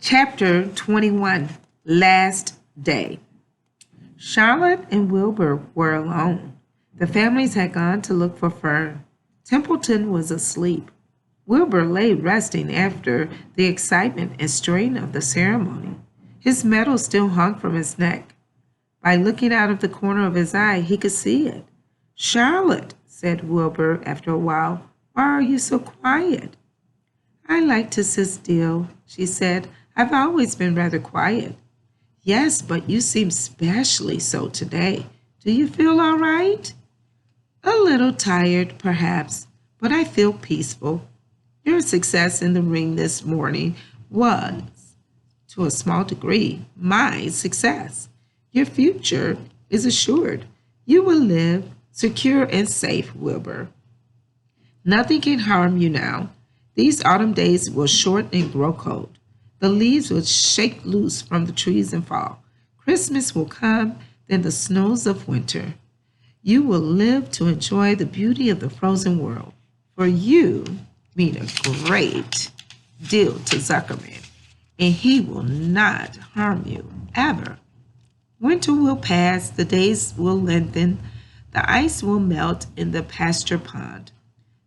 Chapter 21, Last Day. Charlotte and Wilbur were alone. The families had gone to look for Fern. Templeton was asleep. Wilbur lay resting after the excitement and strain of the ceremony. His medal still hung from his neck. By looking out of the corner of his eye, he could see it. "Charlotte," said Wilbur after a while, "why are you so quiet?" "I like to sit still," she said. "I've always been rather quiet." "Yes, but you seem specially so today. Do you feel all right?" "A little tired, perhaps, but I feel peaceful. Your success in the ring this morning was, to a small degree, my success. Your future is assured. You will live secure and safe, Wilbur. Nothing can harm you now. These autumn days will shorten and grow cold. The leaves will shake loose from the trees and fall. Christmas will come, then the snows of winter. You will live to enjoy the beauty of the frozen world. For you mean a great deal to Zuckerman, and he will not harm you, ever. Winter will pass, the days will lengthen, the ice will melt in the pasture pond.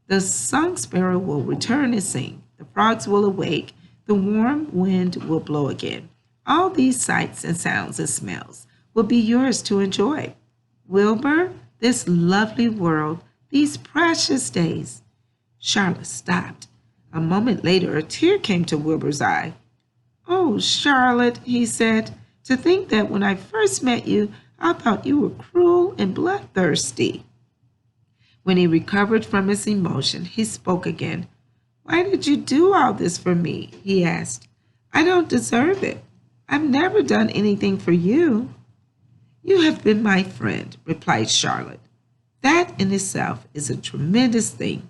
The song sparrow will return and sing, the frogs will awake, the warm wind will blow again. All these sights and sounds and smells will be yours to enjoy. Wilbur, this lovely world, these precious days." Charlotte stopped. A moment later, a tear came to Wilbur's eye. "Oh, Charlotte," he said, "to think that when I first met you, I thought you were cruel and bloodthirsty." When he recovered from his emotion, he spoke again. "Why did you do all this for me?" he asked. "I don't deserve it. I've never done anything for you." "You have been my friend," replied Charlotte. "That in itself is a tremendous thing.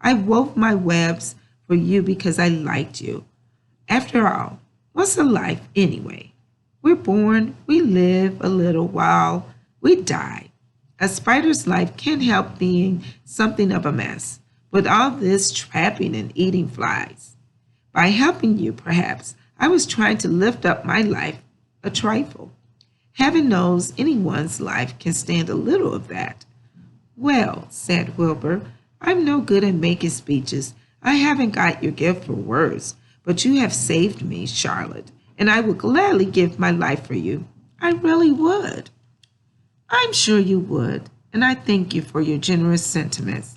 I wove my webs for you because I liked you. After all, what's a life anyway? We're born, we live a little while, we die. A spider's life can't help being something of a mess, with all this trapping and eating flies. By helping you, perhaps, I was trying to lift up my life a trifle. Heaven knows anyone's life can stand a little of that." "Well," said Wilbur, "I'm no good at making speeches. I haven't got your gift for words, but you have saved me, Charlotte, and I would gladly give my life for you. I really would." "I'm sure you would, and I thank you for your generous sentiments."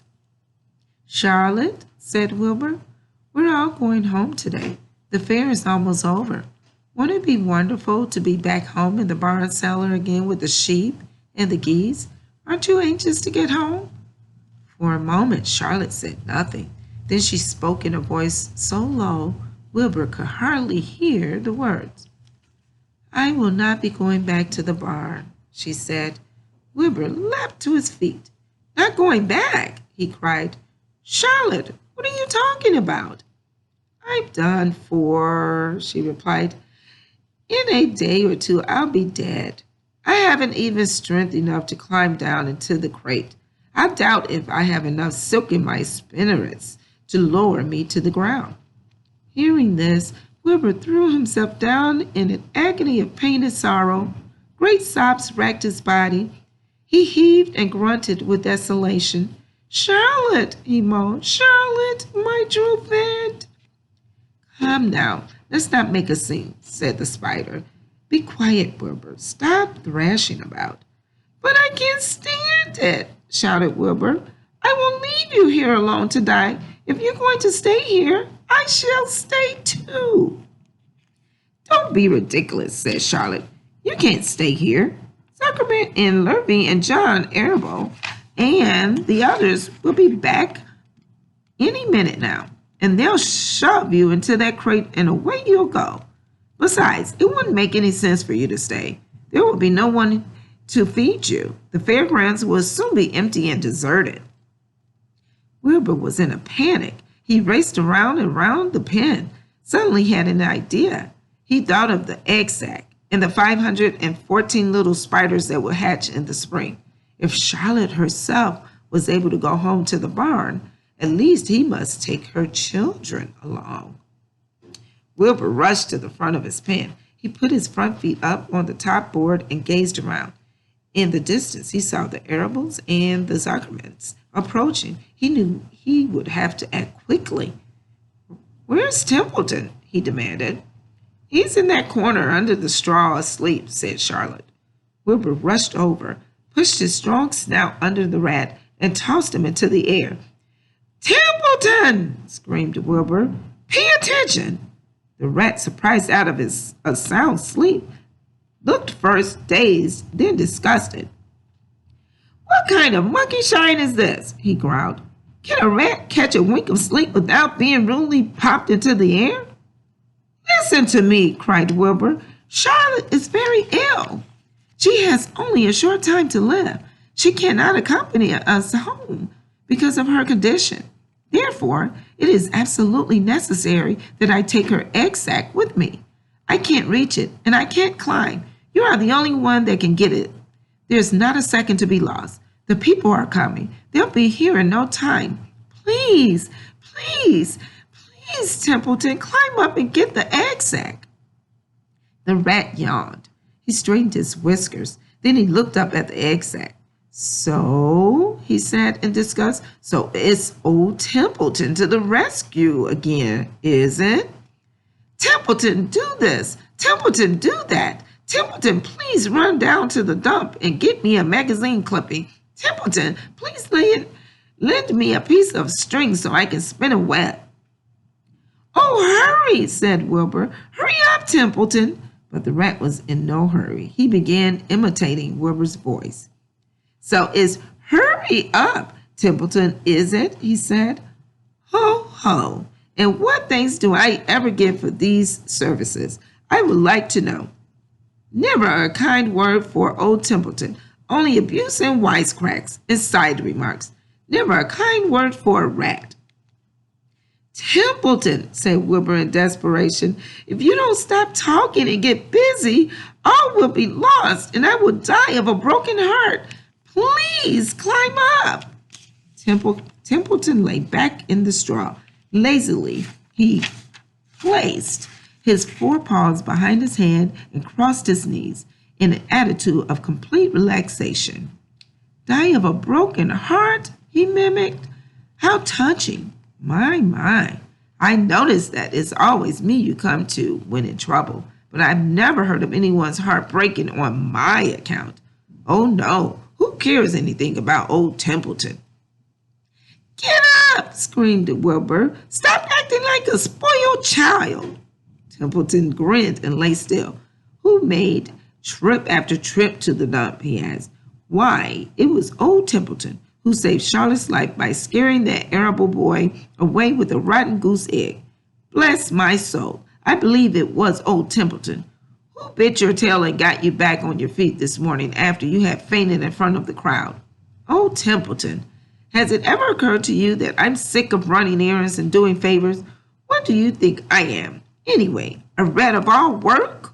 "Charlotte," said Wilbur, "we're all going home today. The fair is almost over. Won't it be wonderful to be back home in the barn cellar again with the sheep and the geese? Aren't you anxious to get home?" For a moment Charlotte said nothing. Then she spoke in a voice so low Wilbur could hardly hear the words. "I will not be going back to the barn," she said. Wilbur leapt to his feet. "Not going back?" he cried. "Charlotte, what are you talking about?" "I'm done for," she replied. "In a day or two I'll be dead. I haven't even strength enough to climb down into the crate. I doubt if I have enough silk in my spinnerets to lower me to the ground." Hearing this, Wilbur threw himself down in an agony of pain and sorrow. Great sobs racked his body. He heaved and grunted with desolation. "Charlotte," he moaned, "Charlotte, my true friend." "Come now, let's not make a scene," said the spider. "Be quiet, Wilbur. Stop thrashing about." "But I can't stand it," shouted Wilbur. "I won't leave you here alone to die. If you're going to stay here, I shall stay too." "Don't be ridiculous," said Charlotte. "You can't stay here. Zuckerman and Lurvy and John Arable and the others will be back any minute now, and they'll shove you into that crate and away you'll go. Besides, it wouldn't make any sense for you to stay. There will be no one to feed you. The fairgrounds will soon be empty and deserted." Wilbur was in a panic. He raced around and around the pen. Suddenly he had an idea. He thought of the egg sack and the 514 little spiders that would hatch in the spring. If Charlotte herself was able to go home to the barn, at least he must take her children along. Wilbur rushed to the front of his pen. He put his front feet up on the top board and gazed around. In the distance, he saw the Arables and the Zuckermans approaching. He knew he would have to act quickly. "Where's Templeton?" he demanded. "He's in that corner under the straw asleep," said Charlotte. Wilbur rushed over, pushed his strong snout under the rat, and tossed him into the air. "Templeton!" screamed Wilbur. "Pay attention!" The rat, surprised out of his sound sleep, looked first dazed, then disgusted. "What kind of monkey shine is this?" he growled. "Can a rat catch a wink of sleep without being rudely popped into the air?" "Listen to me," cried Wilbur. "Charlotte is very ill. She has only a short time to live. She cannot accompany us home because of her condition. Therefore, it is absolutely necessary that I take her egg sac with me. I can't reach it, and I can't climb. You are the only one that can get it. There's not a second to be lost. The people are coming. They'll be here in no time. Please, please, please, Templeton, climb up and get the egg sac." The rat yawned. He straightened his whiskers. Then he looked up at the egg sac. "So," he said in disgust, "so it's old Templeton to the rescue again, is it? Templeton, do this. Templeton, do that. Templeton, please run down to the dump and get me a magazine clipping. Templeton, please lend me a piece of string so I can spin a web." "Oh, hurry," said Wilbur. "Hurry up, Templeton." But the rat was in no hurry. He began imitating Wilbur's voice. "So it's hurry up, Templeton, is it?" he said. "Ho, ho. And what thanks do I ever get for these services? I would like to know. Never a kind word for old Templeton, only abuse and wisecracks and side remarks. Never a kind word for a rat." "Templeton," said Wilbur in desperation, "if you don't stop talking and get busy, all will be lost and I will die of a broken heart. Please climb up." Templeton lay back in the straw. Lazily, he placed his forepaws behind his head and crossed his knees in an attitude of complete relaxation. "Die of a broken heart," he mimicked. "How touching. My. I notice that it's always me you come to when in trouble, but I've never heard of anyone's heart breaking on my account. Oh no, who cares anything about old Templeton?" "Get up!" screamed Wilbur. "Stop acting like a spoiled child." Templeton grinned and lay still. "Who made trip after trip to the dump?" he asked. "Why, it was old Templeton who saved Charlotte's life by scaring that Arable boy away with a rotten goose egg. Bless my soul, I believe it was old Templeton. Who bit your tail and got you back on your feet this morning after you had fainted in front of the crowd? Old Templeton. Has it ever occurred to you that I'm sick of running errands and doing favors? What do you think I am? Anyway, a rat of all work?"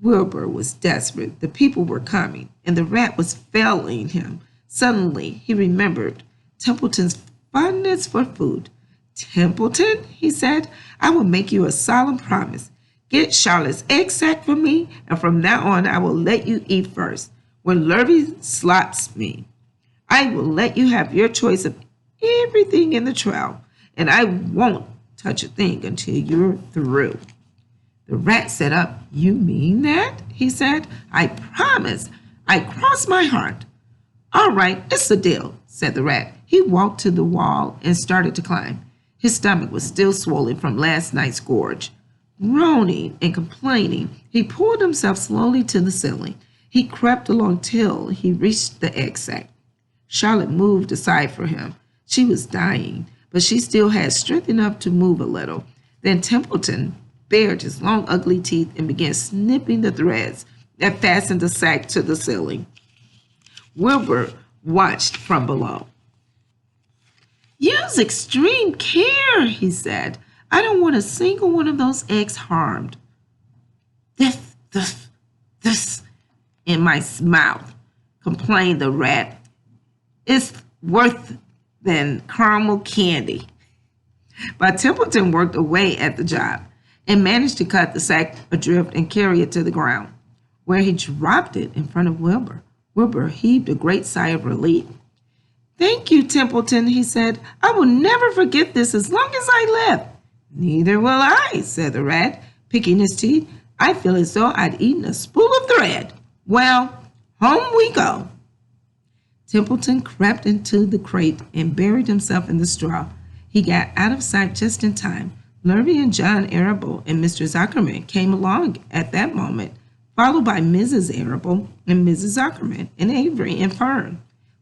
Wilbur was desperate. The people were coming, and the rat was failing him. Suddenly, he remembered Templeton's fondness for food. "Templeton," he said, "I will make you a solemn promise. Get Charlotte's egg sac for me, and from now on I will let you eat first. When Lurvy slops me, I will let you have your choice of everything in the trough, and I won't touch a thing until you're through." The rat sat up. "You mean that?" he said. "I promise. I cross my heart." "All right, it's a deal," said the rat. He walked to the wall and started to climb. His stomach was still swollen from last night's gorge. Groaning and complaining, he pulled himself slowly to the ceiling. He crept along till he reached the egg sac. Charlotte moved aside for him. She was dying, but she still had strength enough to move a little. Then Templeton bared his long, ugly teeth and began snipping the threads that fastened the sack to the ceiling. Wilbur watched from below. "Use extreme care," he said. "I don't want a single one of those eggs harmed." This in my mouth," complained the rat. "It's worse than caramel candy." But Templeton worked away at the job. and managed to cut the sack adrift and carry it to the ground, where he dropped it in front of Wilbur. Wilbur heaved a great sigh of relief. "Thank you, Templeton," he said. "I will never forget this as long as I live." "Neither will I," said the rat, picking his teeth. "I feel as though I'd eaten a spool of thread. Well, home we go." Templeton crept into the crate and buried himself in the straw. He got out of sight just in time. Lurvy and John Arable and Mr. Zuckerman came along at that moment, followed by Mrs. Arable and Mrs. Zuckerman and Avery and Fern.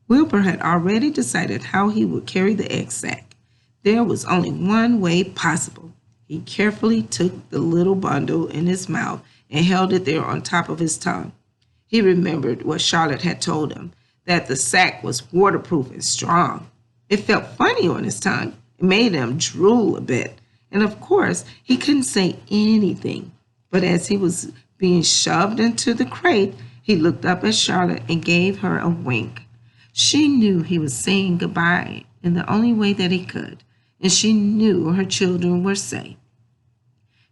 Wilbur had already decided how he would carry the egg sack. There was only one way possible. He carefully took the little bundle in his mouth and held it there on top of his tongue. He remembered what Charlotte had told him, that the sack was waterproof and strong. It felt funny on his tongue. It made him drool a bit. And of course, he couldn't say anything. But as he was being shoved into the crate, he looked up at Charlotte and gave her a wink. She knew he was saying goodbye in the only way that he could, and she knew her children were safe.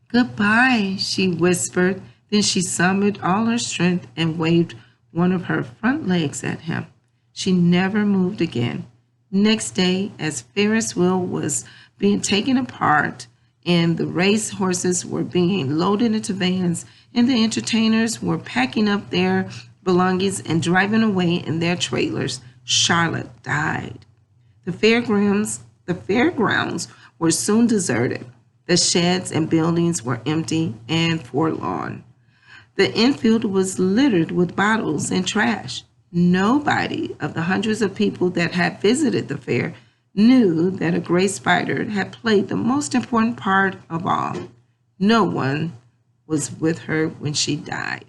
"Goodbye," she whispered. Then she summoned all her strength and waved one of her front legs at him. She never moved again. Next day, as Ferris wheel was being taken apart and the race horses were being loaded into vans and the entertainers were packing up their belongings and driving away in their trailers, Charlotte died. The fairgrounds were soon deserted. The sheds and buildings were empty and forlorn. The infield was littered with bottles and trash. Nobody of the hundreds of people that had visited the fair knew that a gray spider had played the most important part of all. No one was with her when she died.